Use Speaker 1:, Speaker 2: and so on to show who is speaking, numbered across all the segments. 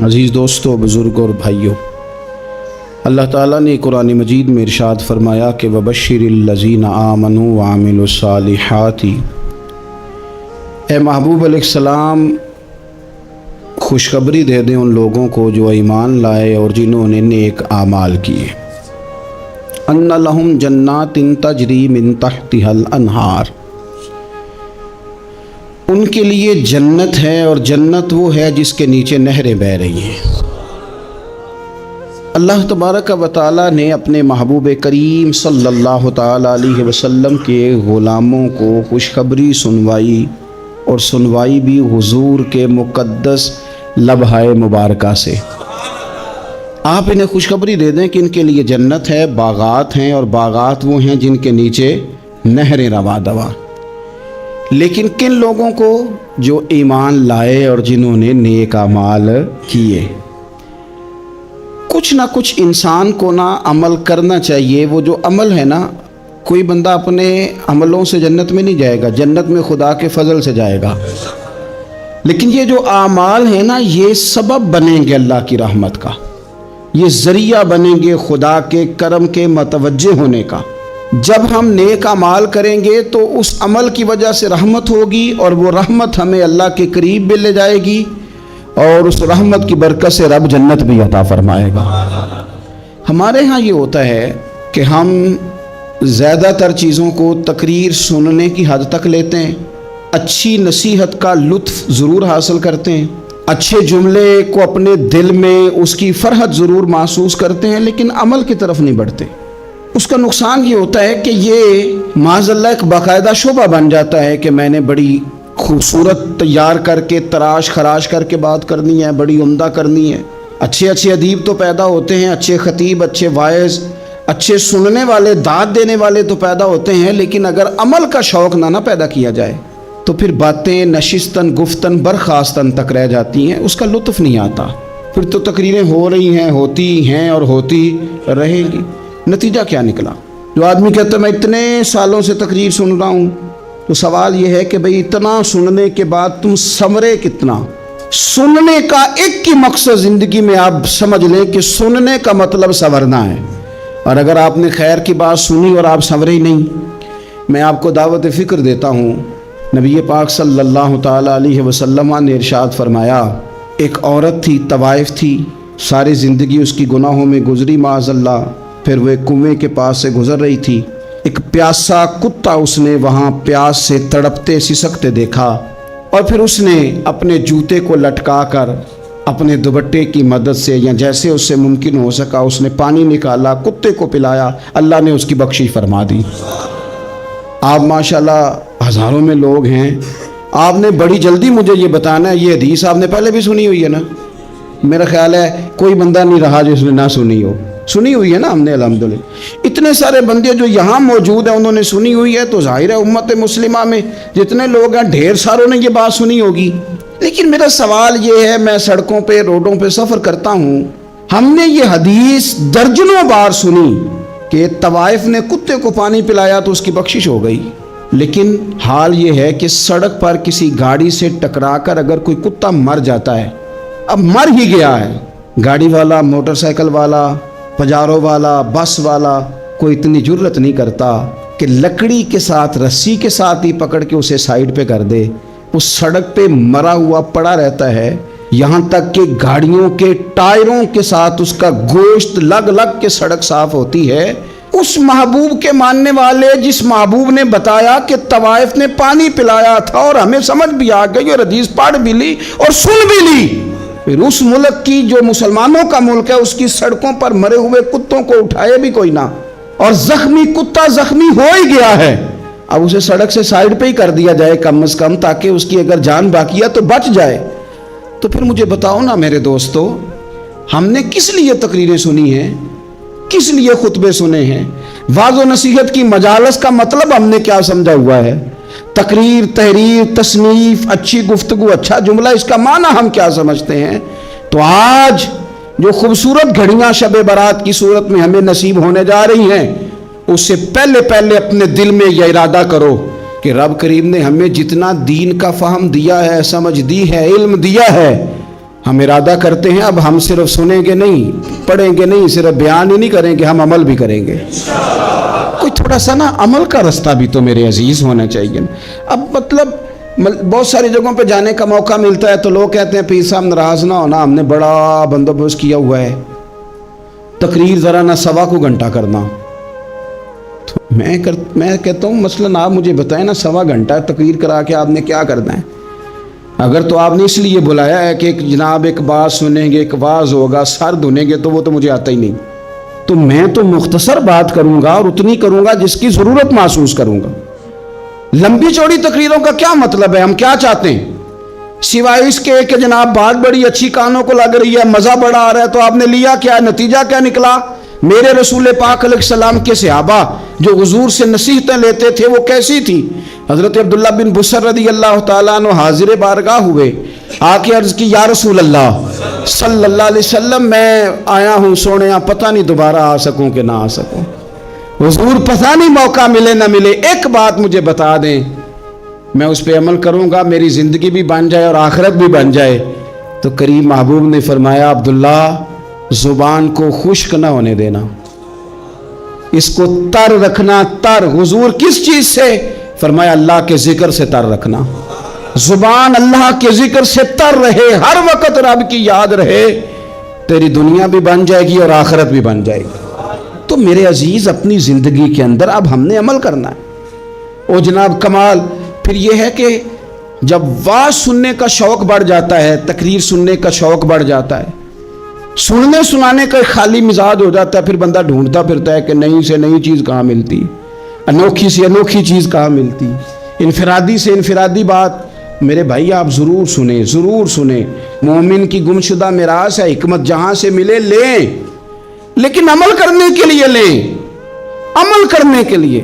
Speaker 1: عزیز دوستو، بزرگ اور بھائیوں، اللہ تعالیٰ نے قرآن مجید میں ارشاد فرمایا کہ وَبَشِّرِ الَّذِينَ آمَنُوا وَعَمِلُوا الصَّالِحَاتِ، اے محبوب علیہ السلام خوشخبری دے دیں ان لوگوں کو جو ایمان لائے اور جنہوں نے نیک اعمال کیے، اَنَّ لَهُمْ جَنَّاتٍ تَجْرِي مِن تَحْتِهَا الْأَنْهَارُ، ان کے لیے جنت ہے، اور جنت وہ ہے جس کے نیچے نہریں بہہ رہی ہیں۔ اللہ تبارک و تعالیٰ نے اپنے محبوب کریم صلی اللہ تعالیٰ علیہ وسلم کے غلاموں کو خوشخبری سنوائی، اور سنوائی بھی حضور کے مقدس لبھائے مبارکہ سے۔ آپ انہیں خوشخبری دے دیں کہ ان کے لیے جنت ہے، باغات ہیں، اور باغات وہ ہیں جن کے نیچے نہریں رواں دواں۔ لیکن کن لوگوں کو؟ جو ایمان لائے اور جنہوں نے نیک اعمال کیے۔ کچھ نہ کچھ انسان کو نہ عمل کرنا چاہیے۔ وہ جو عمل ہے نا، کوئی بندہ اپنے عملوں سے جنت میں نہیں جائے گا، جنت میں خدا کے فضل سے جائے گا۔ لیکن یہ جو اعمال ہیں نا، یہ سبب بنیں گے اللہ کی رحمت کا، یہ ذریعہ بنیں گے خدا کے کرم کے متوجہ ہونے کا۔ جب ہم نیک اعمال کریں گے تو اس عمل کی وجہ سے رحمت ہوگی، اور وہ رحمت ہمیں اللہ کے قریب بھی لے جائے گی، اور اس رحمت کی برکت سے رب جنت بھی عطا فرمائے گا۔ ہمارے ہاں یہ ہوتا ہے کہ ہم زیادہ تر چیزوں کو تقریر سننے کی حد تک لیتے ہیں، اچھی نصیحت کا لطف ضرور حاصل کرتے ہیں، اچھے جملے کو اپنے دل میں اس کی فرحت ضرور محسوس کرتے ہیں، لیکن عمل کی طرف نہیں بڑھتے۔ اس کا نقصان یہ ہوتا ہے کہ یہ معاذ اللہ ایک باقاعدہ شعبہ بن جاتا ہے کہ میں نے بڑی خوبصورت تیار کر کے تراش خراش کر کے بات کرنی ہے، بڑی عمدہ کرنی ہے۔ اچھے ادیب تو پیدا ہوتے ہیں، اچھے خطیب، اچھے واعظ، اچھے سننے والے، داد دینے والے تو پیدا ہوتے ہیں، لیکن اگر عمل کا شوق نہ پیدا کیا جائے تو پھر باتیں نشستن گفتن برخاستن تک رہ جاتی ہیں، اس کا لطف نہیں آتا۔ پھر تو تقریریں ہو رہی ہیں، ہوتی ہیں اور ہوتی رہیں گی، نتیجہ کیا نکلا؟ جو آدمی کہتا ہے میں اتنے سالوں سے تقریر سن رہا ہوں، تو سوال یہ ہے کہ بھئی اتنا سننے کے بعد تم سنورے کتنا؟ سننے کا ایک ہی مقصد زندگی میں آپ سمجھ لیں کہ سننے کا مطلب سنورنا ہے، اور اگر آپ نے خیر کی بات سنی اور آپ سنورے ہی نہیں، میں آپ کو دعوت فکر دیتا ہوں۔ نبی پاک صلی اللہ تعالیٰ علیہ وسلم نے ارشاد فرمایا، ایک عورت تھی، طوائف تھی، ساری زندگی اس کی گناہوں میں گزری معاذ اللہ۔ پھر وہ ایک کنویں کے پاس سے گزر رہی تھی، ایک پیاسا کتا اس نے وہاں پیاس سے تڑپتے سسکتے دیکھا، اور پھر اس نے اپنے جوتے کو لٹکا کر اپنے دوپٹے کی مدد سے یا جیسے اس سے ممکن ہو سکا اس نے پانی نکالا، کتے کو پلایا، اللہ نے اس کی بخشش فرما دی۔ آپ ماشاءاللہ ہزاروں میں لوگ ہیں، آپ نے بڑی جلدی مجھے یہ بتانا ہے، یہ حدیث آپ نے پہلے بھی سنی ہوئی ہے نا؟ میرا خیال ہے کوئی بندہ نہیں رہا جس نے نہ سنی ہو، سنی ہوئی ہے نا ہم نے الحمدللہ۔ اتنے سارے بندے جو یہاں موجود ہیں انہوں نے سنی ہوئی ہے، تو ظاہر ہے امت مسلمہ میں جتنے لوگ ہیں ڈھیر ساروں نے یہ بات سنی ہوگی۔ لیکن میرا سوال یہ ہے، میں سڑکوں پہ روڈوں پہ سفر کرتا ہوں، ہم نے یہ حدیث درجنوں بار سنی کہ طوائف نے کتے کو پانی پلایا تو اس کی بخشش ہو گئی، لیکن حال یہ ہے کہ سڑک پر کسی گاڑی سے ٹکرا کر اگر کوئی کتا مر جاتا ہے، اب مر ہی گیا ہے، گاڑی والا، موٹر سائیکل والا، پجارو والا، بس والا کوئی اتنی جرت نہیں کرتا کہ لکڑی کے ساتھ، رسی کے ساتھ ہی پکڑ کے اسے سائیڈ پہ کر دے۔ اس سڑک پہ مرا ہوا پڑا رہتا ہے، یہاں تک کہ گاڑیوں کے ٹائروں کے ساتھ اس کا گوشت لگ لگ کے سڑک صاف ہوتی ہے۔ اس محبوب کے ماننے والے، جس محبوب نے بتایا کہ طوائف نے پانی پلایا تھا، اور ہمیں سمجھ بھی آ گئی اور حدیث پڑھ بھی لی اور سن بھی لی، پھر اس ملک کی جو مسلمانوں کا ملک ہے اس کی سڑکوں پر مرے ہوئے کتوں کو اٹھائے بھی کوئی نہ، اور زخمی کتا زخمی ہو ہی گیا ہے، اب اسے سڑک سے سائیڈ پہ ہی کر دیا جائے کم از کم، تاکہ اس کی اگر جان باقی ہے تو بچ جائے۔ تو پھر مجھے بتاؤ نا میرے دوستو، ہم نے کس لیے تقریریں سنی ہیں، کس لیے خطبے سنے ہیں؟ واعظ و نصیحت کی مجالس کا مطلب ہم نے کیا سمجھا ہوا ہے؟ تقریر، تحریر، تصنیف، اچھی گفتگو، اچھا جملہ، اس کا معنی ہم کیا سمجھتے ہیں؟ تو آج جو خوبصورت گھڑیاں شب برات کی صورت میں ہمیں نصیب ہونے جا رہی ہیں، اس سے پہلے اپنے دل میں یہ ارادہ کرو کہ رب کریم نے ہمیں جتنا دین کا فہم دیا ہے، سمجھ دی ہے، علم دیا ہے، ہم ارادہ کرتے ہیں اب ہم صرف سنیں گے نہیں، پڑھیں گے نہیں، صرف بیان ہی نہیں کریں گے، ہم عمل بھی کریں گے۔ کوئی تھوڑا سا نا عمل کا رستہ بھی تو میرے عزیز ہونا چاہیے۔ اب مطلب بہت ساری جگہوں پہ جانے کا موقع ملتا ہے تو لوگ کہتے ہیں پیر صاحب ناراض نہ ہونا، ہم نے بڑا بندوبست کیا ہوا ہے، تقریر ذرا نہ 1.25 گھنٹہ کرنا۔ تو میں کہتا ہوں مثلاً آپ مجھے بتائیں نا 1.25 گھنٹہ تقریر کرا کے آپ نے کیا کرنا ہے؟ اگر تو آپ نے اس لیے بلایا ہے کہ جناب ایک بات سنیں گے، ایک واعظ ہوگا، سر دھنیں گے، تو وہ تو مجھے آتا ہی نہیں۔ تو میں تو مختصر بات کروں گا اور اتنی کروں گا جس کی ضرورت محسوس کروں گا۔ لمبی چوڑی تقریروں کا کیا مطلب ہے؟ ہم کیا چاہتے ہیں سوائے اس کے کہ جناب بات بڑی اچھی کانوں کو لگ رہی ہے، مزہ بڑا آ رہا ہے، تو آپ نے لیا کیا؟ نتیجہ کیا نکلا؟ میرے رسول پاک علیہ السلام کے صحابہ جو حضور سے نصیحتیں لیتے تھے وہ کیسی تھی؟ حضرت عبداللہ بن بسر رضی اللہ تعالیٰ عنہ حاضر بارگاہ ہوئے، آ کے عرض کی یا رسول اللہ صلی اللہ علیہ وسلم میں آیا ہوں سونے، پتہ نہیں دوبارہ آ سکوں کہ نہ آ سکوں، حضور پتہ نہیں موقع ملے نہ ملے، ایک بات مجھے بتا دیں، میں اس پہ عمل کروں گا، میری زندگی بھی بن جائے اور آخرت بھی بن جائے۔ تو کریم محبوب نے فرمایا عبداللہ زبان کو خشک نہ ہونے دینا، اس کو تر رکھنا۔ تر حضور کس چیز سے؟ فرمایا اللہ کے ذکر سے تر رکھنا، زبان اللہ کے ذکر سے تر رہے، ہر وقت رب کی یاد رہے، تیری دنیا بھی بن جائے گی اور آخرت بھی بن جائے گی۔ تو میرے عزیز اپنی زندگی کے اندر اب ہم نے عمل کرنا ہے۔ او جناب کمال پھر یہ ہے کہ جب واعظ سننے کا شوق بڑھ جاتا ہے، تقریر سننے کا شوق بڑھ جاتا ہے، سننے سنانے کا خالی مزاج ہو جاتا ہے، پھر بندہ ڈھونڈتا پھرتا ہے کہ نئی سے نئی چیز کہاں ملتی، انوکھی سے انوکھی چیز کہاں ملتی، انفرادی سے انفرادی بات۔ میرے بھائی آپ ضرور سنیں، ضرور سنیں، مومن کی گمشدہ میراث ہے، حکمت جہاں سے ملے لیں، لیکن عمل کرنے کے لیے لیں، عمل کرنے کے لیے۔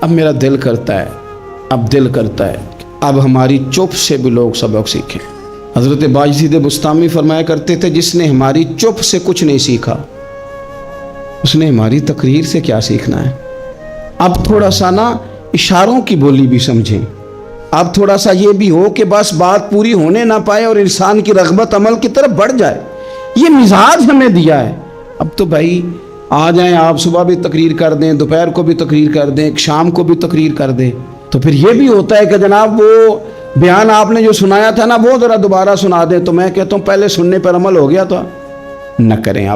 Speaker 1: اب میرا دل کرتا ہے اب ہماری چپ سے بھی لوگ سبق سیکھیں۔ حضرت باجزید بستامی فرمایا کرتے تھے جس نے ہماری چپ سے کچھ نہیں سیکھا اس نے ہماری تقریر سے کیا سیکھنا ہے۔ اب تھوڑا سا نا اشاروں کی بولی بھی سمجھیں، اب تھوڑا سا یہ بھی ہو کہ بس بات پوری ہونے نہ پائے اور انسان کی رغبت عمل کی طرف بڑھ جائے، یہ مزاج ہمیں دیا ہے۔ اب تو بھائی آ جائیں آپ، صبح بھی تقریر کر دیں، دوپہر کو بھی تقریر کر دیں، شام کو بھی تقریر کر دیں، تو پھر یہ بھی ہوتا ہے کہ جناب وہ بیان آپ نے جو سنایا تھا نا وہ ذرا دوبارہ سنا دیں۔ تو میں کہتا ہوں پہلے سننے پر عمل ہو گیا تو نہ کریں۔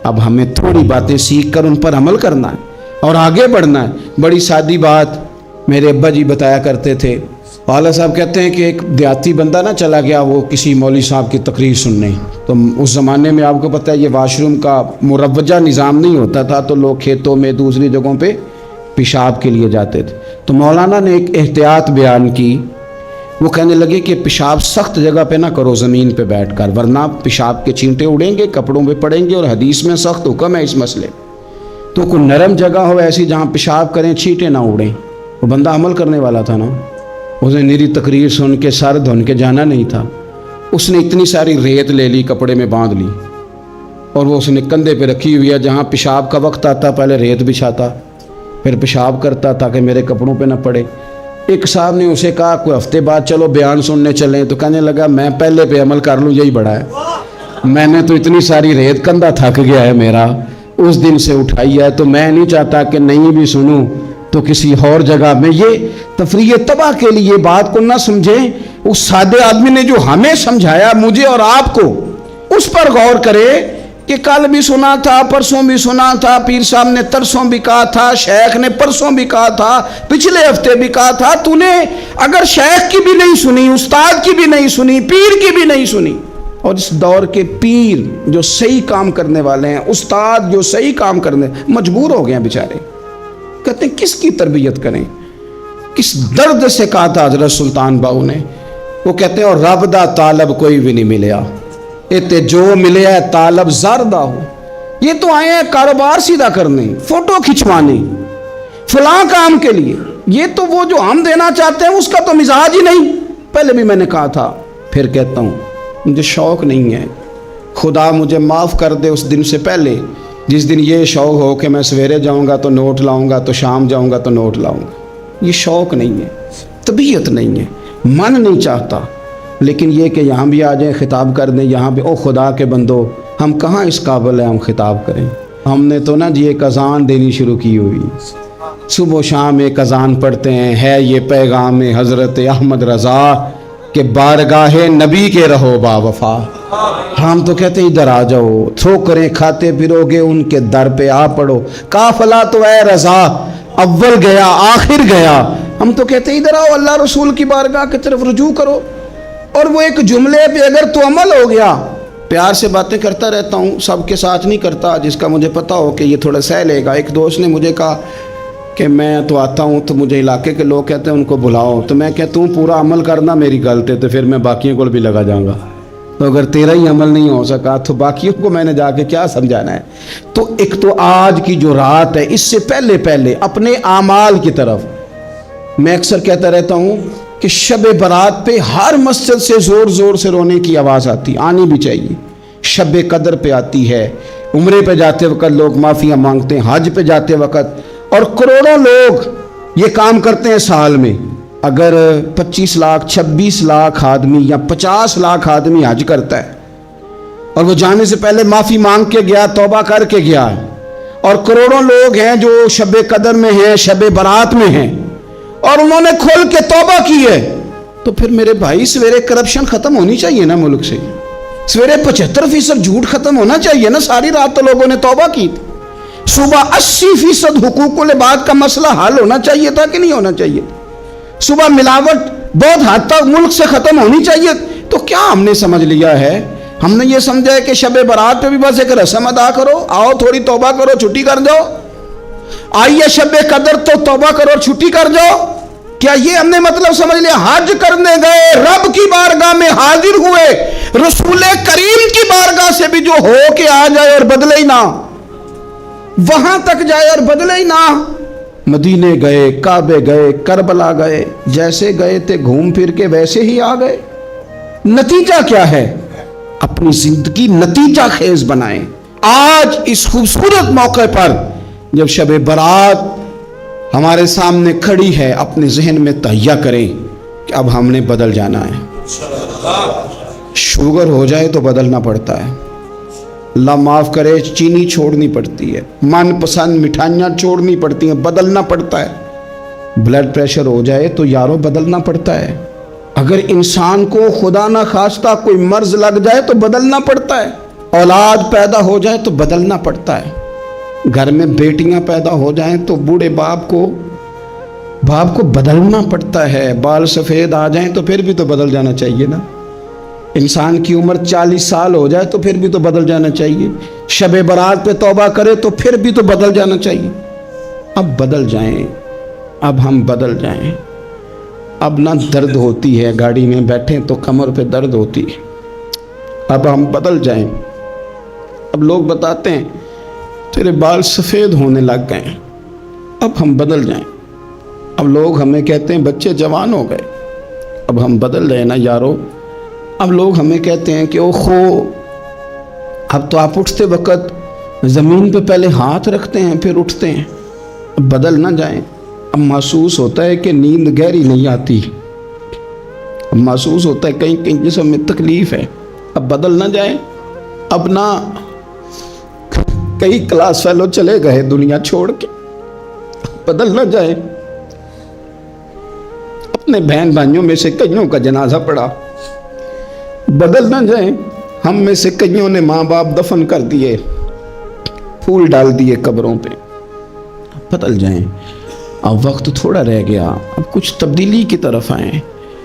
Speaker 1: اب ہمیں تھوڑی باتیں سیکھ کر ان پر عمل کرنا ہے اور آگے بڑھنا ہے۔ بڑی سادی بات میرے ابا جی بتایا کرتے تھے، والد صاحب کہتے ہیں کہ ایک دیہاتی بندہ نہ چلا گیا وہ کسی مولوی صاحب کی تقریر سننے، تو اس زمانے میں آپ کو پتہ ہے یہ واش روم کا مروجہ نظام نہیں ہوتا تھا، تو لوگ کھیتوں میں دوسری جگہوں پہ پیشاب کے لیے جاتے تھے۔ تو مولانا نے ایک احتیاط بیان کی، وہ کہنے لگے کہ پیشاب سخت جگہ پہ نہ کرو زمین پہ بیٹھ کر، ورنہ پیشاب کے چھینٹے اڑیں گے، کپڑوں پہ پڑیں گے، اور حدیث میں سخت حکم ہے اس مسئلے۔ تو کوئی نرم جگہ ہو ایسی جہاں پیشاب کریں چھینٹے نہ اڑیں۔ وہ بندہ عمل کرنے والا تھا نا، اس نے میری تقریر سن کے سر دھن کے جانا نہیں تھا، اس نے اتنی ساری ریت لے لی، کپڑے میں باندھ لی، اور وہ اس نے کندھے پہ رکھی ہوئی ہے، جہاں پیشاب کا وقت آتا پہلے ریت بچھاتا، پھر پیشاب کرتا تاکہ میرے کپڑوں پہ نہ پڑے۔ ایک صاحب نے اسے کہا کوئی ہفتے بعد چلو بیان سننے چلیں، تو کہنے لگا میں پہلے پہ عمل کر لوں یہی بڑا ہے، میں نے تو اتنی ساری ریت کندھا تھک گیا ہے میرا اس دن سے اٹھائی ہے، تو میں نہیں چاہتا کہ نہیں بھی سنوں تو کسی اور جگہ میں یہ تفریح تباہ کے لیے بات کو نہ سمجھیں۔ اس سادے آدمی نے جو ہمیں سمجھایا مجھے اور آپ کو، اس پر غور کرے کہ کل بھی سنا تھا، پرسوں بھی سنا تھا، پیر صاحب نے ترسوں بھی کہا تھا، شیخ نے پرسوں بھی کہا تھا، پچھلے ہفتے بھی کہا تھا، تو نے اگر شیخ کی بھی نہیں سنی، استاد کی بھی نہیں سنی، پیر کی بھی نہیں سنی، اور اس دور کے پیر جو صحیح کام کرنے والے ہیں، استاد جو صحیح کام کرنے مجبور ہو گئے ہیں بیچارے، کہتے ہیں کس کی تربیت کریں، کس درد سے کہا تھا حضرت سلطان باؤ نے، وہ کہتے ہیں اور رب دا طالب کوئی بھی نہیں ملیا، اتے جو ملے ہے طالب زردہ ہو۔ یہ تو آئے ہیں کاروبار سیدھا کرنے، فوٹو کھچوانے، فلاں کام کے لیے، یہ تو وہ جو ہم دینا چاہتے ہیں اس کا تو مزاج ہی نہیں۔ پہلے بھی میں نے کہا تھا، پھر کہتا ہوں مجھے شوق نہیں ہے، خدا مجھے معاف کر دے اس دن سے پہلے جس دن یہ شوق ہو کہ میں سویرے جاؤں گا تو نوٹ لاؤں گا، تو شام جاؤں گا تو نوٹ لاؤں گا۔ یہ شوق نہیں ہے، طبیعت نہیں ہے، من نہیں چاہتا۔ لیکن یہ کہ یہاں بھی آ جائیں خطاب کر دیں یہاں پہ، او خدا کے بندو ہم کہاں اس قابل ہیں ہم خطاب کریں؟ ہم نے تو نا جی ایک اذان دینی شروع کی ہوئی، صبح و شام ایک اذان پڑھتے ہیں، ہے یہ پیغام حضرت احمد رضا کہ بارگاہ نبی کے رہو با وفا۔ ہم تو کہتے ہیں ادھر آ جاؤ، ٹھوکریں کھاتے پھرو گے ان کے در پہ آ پڑو، قافلہ تو اے رضا اول گیا آخر گیا۔ ہم تو کہتے ہیں ادھر آؤ، اللہ رسول کی بارگاہ کی طرف رجوع کرو۔ اور وہ ایک جملے پہ اگر تو عمل ہو گیا، پیار سے باتیں کرتا رہتا ہوں، سب کے ساتھ نہیں کرتا، جس کا مجھے پتا ہو کہ یہ تھوڑا سہ لے گا۔ ایک دوست نے مجھے کہا کہ میں تو آتا ہوں تو مجھے علاقے کے لوگ کہتے ہیں ان کو بلاؤ، تو میں کہتا ہوں پورا عمل کرنا میری غلط ہے، تو پھر میں باقیوں کو بھی لگا جاؤں گا۔ تو اگر تیرا ہی عمل نہیں ہو سکا تو باقیوں کو میں نے جا کے کیا سمجھانا ہے؟ تو ایک تو آج کی جو رات ہے، اس سے پہلے اپنے اعمال کی طرف میں اکثر کہتا رہتا ہوں کہ شب برات پہ ہر مسجد سے زور زور سے رونے کی آواز آنی بھی چاہیے۔ شب قدر پہ آتی ہے، عمرے پہ جاتے وقت لوگ معافیاں مانگتے ہیں، حج پہ جاتے وقت، اور کروڑوں لوگ یہ کام کرتے ہیں سال میں۔ اگر 25 لاکھ 26 لاکھ آدمی یا 50 لاکھ آدمی حج کرتا ہے اور وہ جانے سے پہلے معافی مانگ کے گیا، توبہ کر کے گیا ہے، اور کروڑوں لوگ ہیں جو شب قدر میں ہیں، شب برات میں ہیں، اور انہوں نے کھل کے توبہ کی ہے، تو پھر میرے بھائی سویرے کرپشن ختم ہونی چاہیے نا ملک سے، سویرے 75% جھوٹ ختم ہونا چاہیے نا۔ ساری رات تو لوگوں نے توبہ کی تھی، صبح 80% حقوق العباد کا مسئلہ حل ہونا چاہیے تھا کہ نہیں ہونا چاہیے؟ صبح ملاوٹ بہت حد تک ملک سے ختم ہونی چاہیے۔ تو کیا ہم نے سمجھ لیا ہے؟ ہم نے یہ سمجھا ہے کہ شب برات پہ بھی بس ایک رسم ادا کرو، آؤ تھوڑی توبہ کرو چھٹی کر جاؤ، آئیے شب قدر تو توبہ کرو چھٹی کر جاؤ۔ کیا یہ ہم نے مطلب سمجھ لیا؟ حج کرنے گئے، رب کی بارگاہ میں حاضر ہوئے، رسول کریم کی بارگاہ سے بھی جو ہو کے آ جائے اور بدلے ہی نہ، وہاں تک جائے اور بدلے ہی نہ۔ مدینے گئے، کعبے گئے، کربلا گئے، جیسے گئے تھے گھوم پھر کے ویسے ہی آ گئے۔ نتیجہ کیا ہے؟ اپنی زندگی نتیجہ خیز بنائیں۔ آج اس خوبصورت موقع پر جب شب برات ہمارے سامنے کھڑی ہے، اپنے ذہن میں تہیہ کریں کہ اب ہم نے بدل جانا ہے۔ شوگر ہو جائے تو بدلنا پڑتا ہے، اللہ معاف کرے چینی چھوڑنی پڑتی ہے، من پسند مٹھائیاں چھوڑنی پڑتی ہیں، بدلنا پڑتا ہے۔ بلڈ پریشر ہو جائے تو یارو بدلنا پڑتا ہے۔ اگر انسان کو خدا نہ خواستہ کوئی مرض لگ جائے تو بدلنا پڑتا ہے۔ اولاد پیدا ہو جائے تو بدلنا پڑتا ہے۔ گھر میں بیٹیاں پیدا ہو جائیں تو بوڑھے باپ کو بدلنا پڑتا ہے۔ بال سفید آ جائیں تو پھر بھی تو بدل جانا چاہیے نا۔ انسان کی عمر 40 سال ہو جائے تو پھر بھی تو بدل جانا چاہیے۔ شب برات پہ توبہ کرے تو پھر بھی تو بدل جانا چاہیے۔ اب بدل جائیں، اب ہم بدل جائیں۔ اب نہ درد ہوتی ہے، گاڑی میں بیٹھیں تو کمر پہ درد ہوتی ہے، اب ہم بدل جائیں۔ اب لوگ بتاتے ہیں تیرے بال سفید ہونے لگ گئے، اب ہم بدل جائیں۔ اب لوگ ہمیں کہتے ہیں بچے جوان ہو گئے، اب ہم بدل رہے نا یارو۔ اب لوگ ہمیں کہتے ہیں کہ اوہو اب تو آپ اٹھتے وقت زمین پہ پہلے ہاتھ رکھتے ہیں پھر اٹھتے ہیں، اب بدل نہ جائیں۔ اب محسوس ہوتا ہے کہ نیند گہری نہیں آتی، اب محسوس ہوتا ہے کہیں کہیں جسم میں تکلیف ہے، اب بدل نہ جائیں۔ اب نہ کئی کلاس فیلو چلے گئے دنیا چھوڑ کے، بدل نہ جائیں۔ اپنے بہن بھائیوں میں سے کئیوں کا جنازہ پڑا، بدل نہ جائیں۔ ہم میں سے کئیوں نے ماں باپ دفن کر دیے، پھول ڈال دیے قبروں پہ، بدل جائیں۔ اب وقت تھوڑا رہ گیا، اب کچھ تبدیلی کی طرف آئیں،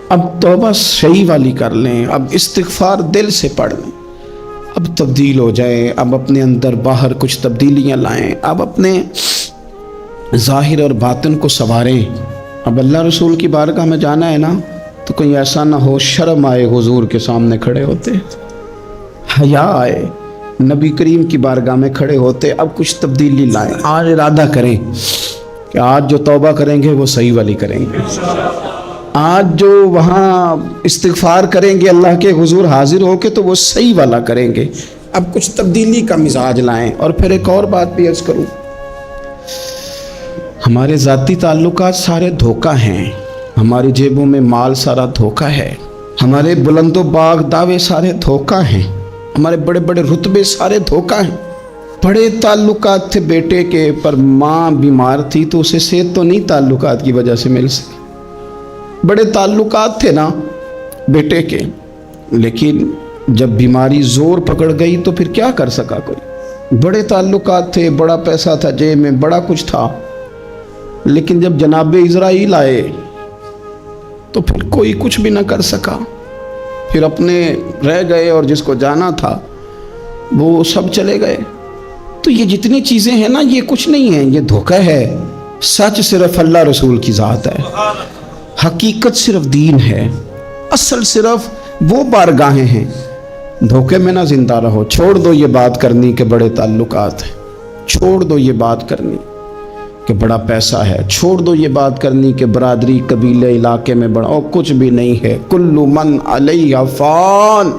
Speaker 1: اب توبہ صحیح والی کر لیں، اب استغفار دل سے پڑھ لیں، اب تبدیل ہو جائیں، اب اپنے اندر باہر کچھ تبدیلیاں لائیں، اب اپنے ظاہر اور باطن کو سنواریں۔ اب اللہ رسول کی بارگاہ میں جانا ہے نا، تو کوئی ایسا نہ ہو شرم آئے حضور کے سامنے کھڑے ہوتے، حیا آئے نبی کریم کی بارگاہ میں کھڑے ہوتے۔ اب کچھ تبدیلی لائیں، آج ارادہ کریں کہ آج جو توبہ کریں گے وہ صحیح والی کریں گے، آج جو وہاں استغفار کریں گے اللہ کے حضور حاضر ہو کے تو وہ صحیح والا کریں گے۔ اب کچھ تبدیلی کا مزاج لائیں۔ اور پھر ایک اور بات بھی عرض کروں، ہمارے ذاتی تعلقات سارے دھوکہ ہیں، ہماری جیبوں میں مال سارا دھوکہ ہے، ہمارے بلند و باغ دعوے سارے دھوکہ ہیں، ہمارے بڑے بڑے رتبے سارے دھوکہ ہیں۔ بڑے تعلقات تھے بیٹے کے، پر ماں بیمار تھی تو اسے صحت تو نہیں تعلقات کی وجہ سے مل سکی۔ بڑے تعلقات تھے نا بیٹے کے، لیکن جب بیماری زور پکڑ گئی تو پھر کیا کر سکا کوئی؟ بڑے تعلقات تھے، بڑا پیسہ تھا جیب میں، بڑا کچھ تھا، لیکن جب جناب اسرائیل آئے تو پھر کوئی کچھ بھی نہ کر سکا، پھر اپنے رہ گئے، اور جس کو جانا تھا وہ سب چلے گئے۔ تو یہ جتنی چیزیں ہیں نا، یہ کچھ نہیں ہیں، یہ دھوکہ ہے۔ سچ صرف اللہ رسول کی ذات ہے، حقیقت صرف دین ہے، اصل صرف وہ بارگاہیں ہیں۔ دھوکے میں نہ زندہ رہو، چھوڑ دو یہ بات کرنی کہ بڑے تعلقات ہیں، چھوڑ دو یہ بات کرنی کہ بڑا پیسہ ہے، چھوڑ دو یہ بات کرنی کہ برادری قبیلے علاقے میں بڑا، اور کچھ بھی نہیں ہے۔ کل من علیہ فان،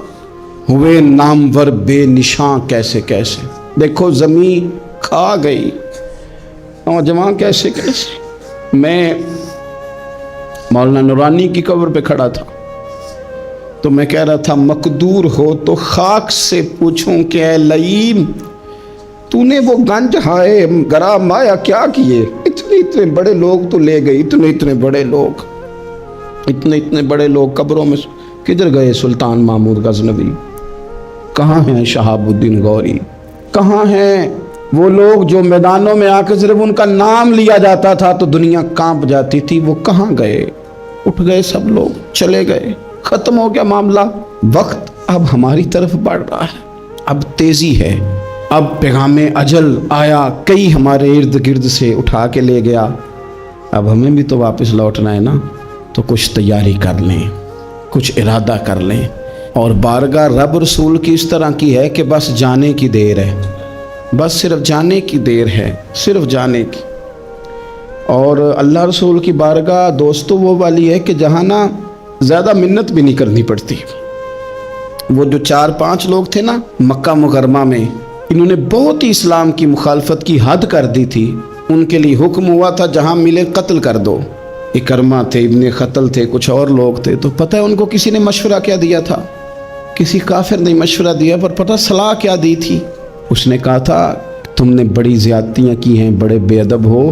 Speaker 1: ہوئے نامور بے نشاں کیسے کیسے۔ دیکھو زمین کھا گئی، نوجوان کیسے کیسے۔ میں مولانا نورانی کی قبر پہ کھڑا تھا تو میں کہہ رہا تھا مقدور ہو تو خاک سے پوچھوں کہ اے لئیم تو نے وہ گنج ہائے گرا مایا کیا کیے؟ اتنے بڑے لوگ تو لے گئی، اتنے بڑے لوگ قبروں میں کدھر گئے؟ سلطان محمود غزنوی کہاں ہیں؟ شہاب الدین غوری کہاں ہیں؟ وہ لوگ جو میدانوں میں آ کے صرف ان کا نام لیا جاتا تھا تو دنیا کانپ جاتی تھی، وہ کہاں گئے؟ اٹھ گئے سب لوگ، چلے گئے، ختم ہو گیا معاملہ۔ وقت اب ہماری طرف بڑھ رہا ہے، اب تیزی ہے، اب پیغام اجل آیا، کئی ہمارے ارد گرد سے اٹھا کے لے گیا، اب ہمیں بھی تو واپس لوٹنا ہے نا، تو کچھ تیاری کر لیں، کچھ ارادہ کر لیں۔ اور بارگاہ رب رسول کی اس طرح کی ہے کہ بس جانے کی دیر ہے، بس صرف جانے کی دیر ہے، صرف جانے کی۔ اور اللہ رسول کی بارگاہ دوستو وہ والی ہے کہ جہاں نا زیادہ منت بھی نہیں کرنی پڑتی۔ وہ جو 4-5 لوگ تھے نا مکہ مکرمہ میں، انہوں نے بہت ہی اسلام کی مخالفت کی حد کر دی تھی، ان کے لیے حکم ہوا تھا جہاں ملے قتل کر دو۔ اکرمہ تھے، ابن قتل تھے، کچھ اور لوگ تھے، تو پتہ ہے ان کو کسی نے مشورہ کیا دیا تھا؟ کسی کافر نے مشورہ دیا، پر پتہ صلاح کیا دی تھی؟ اس نے کہا تھا تم نے بڑی زیادتیاں کی ہیں، بڑے بے ادب ہو،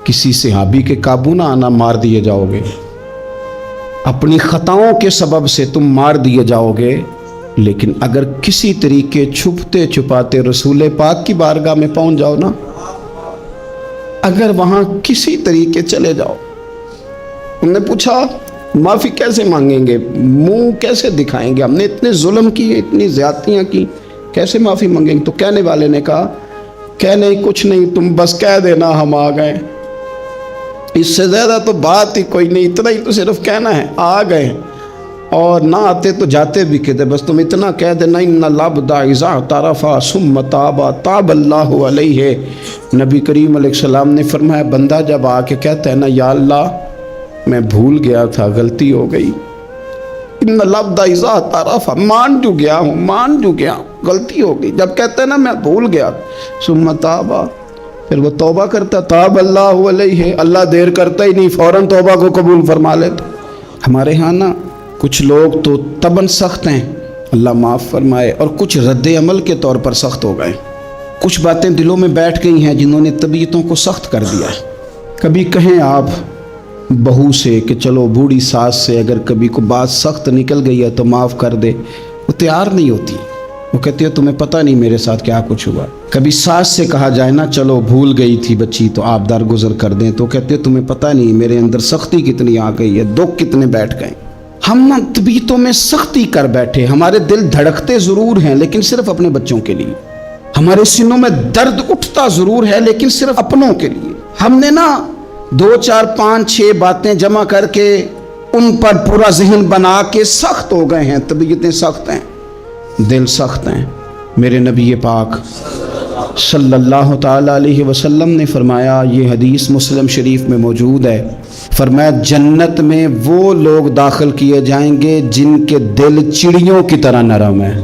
Speaker 1: کسی صحابی کے قابو نہ آنا، مار دیے جاؤ گے، اپنی خطاؤں کے سبب سے تم مار دیے جاؤ گے، لیکن اگر کسی طریقے چھپتے چھپاتے رسول پاک کی بارگاہ میں پہنچ جاؤ نا، اگر وہاں کسی طریقے چلے جاؤ۔ انہوں نے پوچھا معافی کیسے مانگیں گے، منہ کیسے دکھائیں گے، ہم نے اتنے ظلم کیے، اتنی زیادتیاں کی، کیسے معافی مانگیں گے؟ تو کہنے والے نے کہا کہ نہیں کچھ نہیں، تم بس کہہ دینا ہم آ گئے، اس سے زیادہ تو بات ہی کوئی نہیں، اتنا ہی تو صرف کہنا ہے آ گئے، اور نہ آتے تو جاتے بھی کہتے، بس تم اتنا کہہ دینا ان العبد اذا اعترف ثم تاب تاب اللہ علیہ۔ نبی کریم علیہ السلام نے فرمایا بندہ جب آ کے کہتا ہے نا یا اللہ میں بھول گیا تھا، غلطی ہو گئی، ان العبد اذا اعترف، مان جو گیا ہوں، غلطی ہو گئی، جب کہتا ہے نا میں بھول گیا، ثم تاب، پھر وہ توبہ کرتا، تاب اللہ علیہ، اللہ دیر کرتا ہی نہیں، فوراً توبہ کو قبول فرما لیتا۔ ہمارے ہاں نا کچھ لوگ تو تباً سخت ہیں، اللہ معاف فرمائے، اور کچھ رد عمل کے طور پر سخت ہو گئے، کچھ باتیں دلوں میں بیٹھ گئی ہیں جنہوں نے طبیعتوں کو سخت کر دیا ہے۔ کبھی کہیں آپ بہو سے کہ چلو بوڑھی ساس سے اگر کبھی کو بات سخت نکل گئی ہے تو معاف کر دے، وہ تیار نہیں ہوتی، وہ کہتی ہے تمہیں پتہ نہیں میرے ساتھ کیا کچھ ہوا۔ کبھی ساس سے کہا جائے نا چلو بھول گئی تھی بچی تو آپ درگزر کر دیں، تو کہتے تمہیں پتہ نہیں میرے اندر سختی کتنی آ گئی ہے، دکھ کتنے بیٹھ گئے۔ ہم نا طبیعتوں میں سختی کر بیٹھے، ہمارے دل دھڑکتے ضرور ہیں لیکن صرف اپنے بچوں کے لیے، ہمارے سینوں میں درد اٹھتا ضرور ہے لیکن صرف اپنوں کے لیے۔ ہم نے نا 2 4 5 6 باتیں جمع کر کے ان پر پورا ذہن بنا کے سخت ہو گئے ہیں، طبیعتیں سخت ہیں، دل سخت ہیں۔ میرے نبی پاک صلی اللہ تعالی علیہ وسلم نے فرمایا، یہ حدیث مسلم شریف میں موجود ہے، فرمایا جنت میں وہ لوگ داخل کیے جائیں گے جن کے دل چڑیوں کی طرح نرم ہیں،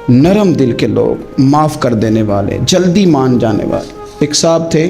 Speaker 1: نرم دل کے لوگ، معاف کر دینے والے، جلدی مان جانے والے۔ ایک صاحب تھے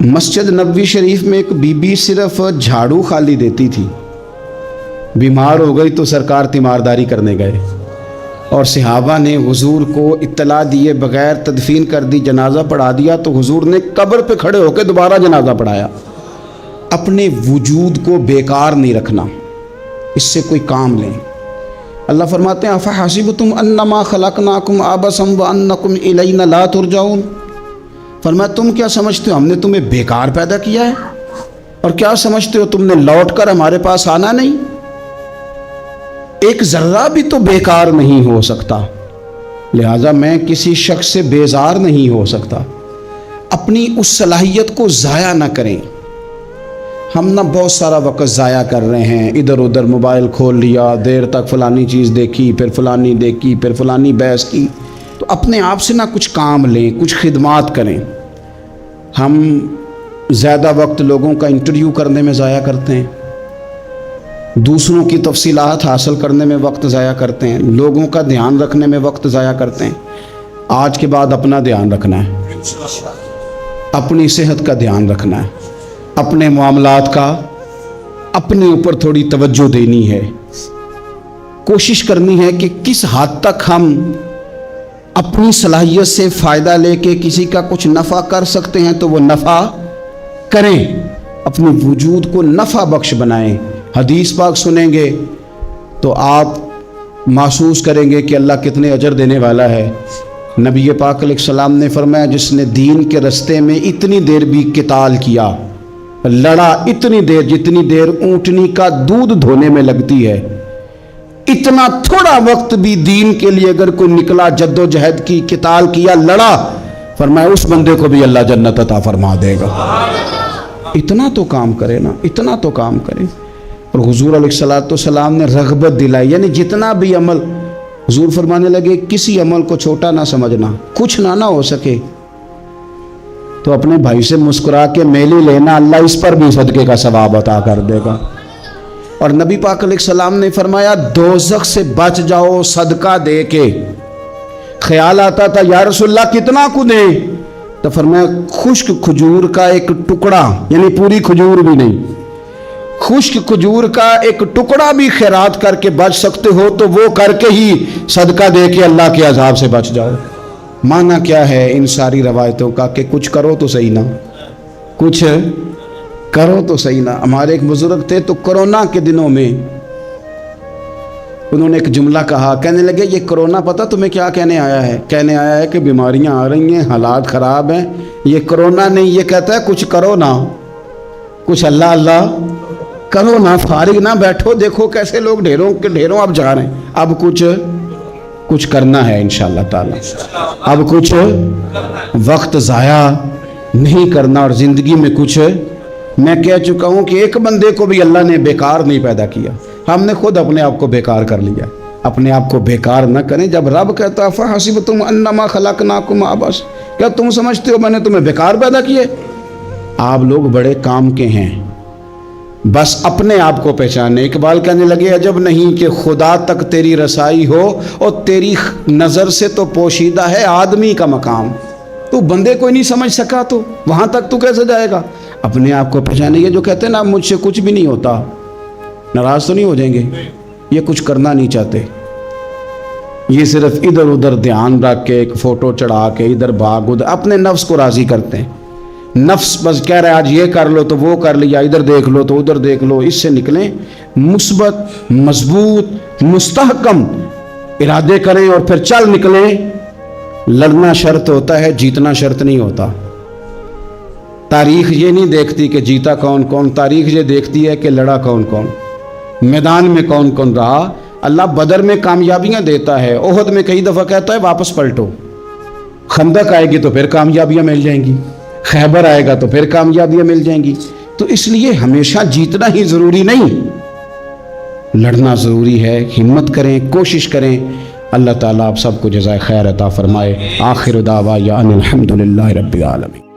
Speaker 1: مسجد نبوی شریف میں ایک بی بی صرف جھاڑو خالی دیتی تھی، بیمار ہو گئی تو سرکار تیمارداری کرنے گئے اور صحابہ نے حضور کو اطلاع دیے بغیر تدفین کر دی، جنازہ پڑھا دیا، تو حضور نے قبر پہ کھڑے ہو کے دوبارہ جنازہ پڑھایا۔ اپنے وجود کو بیکار نہیں رکھنا، اس سے کوئی کام لیں۔ اللہ فرماتے ہیں افحسبتم انما خلقناکم عبثا وانکم الینا لا ترجعون، فرمایا تم کیا سمجھتے ہو ہم نے تمہیں بیکار پیدا کیا ہے، اور کیا سمجھتے ہو تم نے لوٹ کر ہمارے پاس آنا نہیں؟ ایک ذرہ بھی تو بیکار نہیں ہو سکتا، لہذا میں کسی شخص سے بیزار نہیں ہو سکتا۔ اپنی اس صلاحیت کو ضائع نہ کریں۔ ہم نہ بہت سارا وقت ضائع کر رہے ہیں، ادھر ادھر موبائل کھول لیا، دیر تک فلانی چیز دیکھی، پھر فلانی دیکھی، پھر فلانی بحث کی۔ تو اپنے آپ سے نہ کچھ کام لیں، کچھ خدمات کریں۔ ہم زیادہ وقت لوگوں کا انٹرویو کرنے میں ضائع کرتے ہیں، دوسروں کی تفصیلات حاصل کرنے میں وقت ضائع کرتے ہیں، لوگوں کا دھیان رکھنے میں وقت ضائع کرتے ہیں۔ آج کے بعد اپنا دھیان رکھنا ہے، اپنی صحت کا دھیان رکھنا ہے، اپنے معاملات کا اپنے اوپر تھوڑی توجہ دینی ہے، کوشش کرنی ہے کہ کس حد تک ہم اپنی صلاحیت سے فائدہ لے کے کسی کا کچھ نفع کر سکتے ہیں تو وہ نفع کریں، اپنے وجود کو نفع بخش بنائیں۔ حدیث پاک سنیں گے تو آپ محسوس کریں گے کہ اللہ کتنے اجر دینے والا ہے۔ نبی پاک علیہ السلام نے فرمایا جس نے دین کے رستے میں اتنی دیر بھی قتال کیا، لڑا، اتنی دیر جتنی دیر اونٹنی کا دودھ دھونے میں لگتی ہے، اتنا تھوڑا وقت بھی دین کے لیے اگر کوئی نکلا، جد و جہد کی، قتال کیا، لڑا، فرمایا اس بندے کو بھی اللہ جنت عطا فرما دے گا۔ اتنا تو کام کرے نا، اتنا تو کام کرے۔ اور حضور علیہ السلام نے رغبت دلائی، یعنی جتنا بھی عمل، حضور فرمانے لگے کسی عمل کو چھوٹا نہ سمجھنا، کچھ نہ ہو سکے تو اپنے بھائی سے مسکرا کے میلی لینا، اللہ اس پر بھی صدقے کا ثواب عطا کر دے گا۔ اور نبی پاک علیہ السلام نے فرمایا دوزخ سے بچ جاؤ صدقہ دے کے۔ خیال آتا تھا یا رسول اللہ کتنا کو دیں؟ تو فرمایا خشک کھجور کا ایک ٹکڑا، یعنی پوری کھجور بھی نہیں، خشک کھجور کا ایک ٹکڑا بھی خیرات کر کے بچ سکتے ہو تو وہ کر کے ہی صدقہ دے کے اللہ کے عذاب سے بچ جاؤ۔ معنی کیا ہے ان ساری روایتوں کا کہ کچھ کرو تو صحیح نا، کچھ کرو تو صحیح نا۔ ہمارے ایک بزرگ تھے تو کرونا کے دنوں میں انہوں نے ایک جملہ کہا، کہنے لگے یہ کرونا پتہ تمہیں کیا کہنے آیا ہے؟ کہنے آیا ہے کہ بیماریاں آ رہی ہیں، حالات خراب ہیں، یہ کرونا نہیں، یہ کہتا ہے کچھ کرو نا، کچھ اللہ اللہ کرو نا، فارغ نہ بیٹھو، دیکھو کیسے لوگ ڈھیروں کے ڈھیروں اب جا رہے ہیں۔ اب کچھ کرنا ہے انشاءاللہ تعالی، اب کچھ وقت ضائع نہیں کرنا، اور زندگی میں کچھ، میں کہہ چکا ہوں کہ ایک بندے کو بھی اللہ نے بیکار نہیں پیدا کیا، ہم نے خود اپنے آپ کو بیکار کر لیا۔ اپنے آپ کو بیکار نہ کریں۔ جب رب کہتا فحسبتم انما خلقناکم عبث، کیا تم سمجھتے ہو میں نے تمہیں بیکار پیدا کیے؟ آپ لوگ بڑے کام کے ہیں، بس اپنے آپ کو پہچانے۔ اقبال کہنے لگے عجب نہیں کہ خدا تک تیری رسائی ہو، اور تیری نظر سے تو پوشیدہ ہے آدمی کا مقام۔ تو بندے کوئی نہیں سمجھ سکا تو وہاں تک تو کیسے جائے گا؟ اپنے آپ کو پہچانے۔ یہ جو کہتے ہیں نا مجھ سے کچھ بھی نہیں ہوتا، ناراض تو نہیں ہو جائیں گے؟ یہ کچھ کرنا نہیں چاہتے، یہ صرف ادھر ادھر دھیان رکھ کے ایک فوٹو چڑھا کے ادھر بھاگ ادھر اپنے نفس کو راضی کرتے ہیں۔ نفس بس کہہ رہا ہے آج یہ کر لو تو وہ کر لیا، ادھر دیکھ لو تو ادھر دیکھ لو۔ اس سے نکلیں، مثبت، مضبوط، مستحکم ارادے کریں اور پھر چل نکلیں۔ لڑنا شرط ہوتا ہے، جیتنا شرط نہیں ہوتا۔ تاریخ یہ نہیں دیکھتی کہ جیتا کون کون، تاریخ یہ دیکھتی ہے کہ لڑا کون کون، میدان میں کون کون رہا۔ اللہ بدر میں کامیابیاں دیتا ہے، احد میں کئی دفعہ کہتا ہے واپس پلٹو، خندق آئے گی تو پھر کامیابیاں مل جائیں گی، خیبر آئے گا تو پھر کامیابیاں مل جائیں گی۔ تو اس لیے ہمیشہ جیتنا ہی ضروری نہیں، لڑنا ضروری ہے۔ ہمت کریں، کوشش کریں۔ اللہ تعالیٰ آپ سب کو جزائے خیر عطا فرمائے۔ آخر دعوانا ان الحمد للہ رب العالمین۔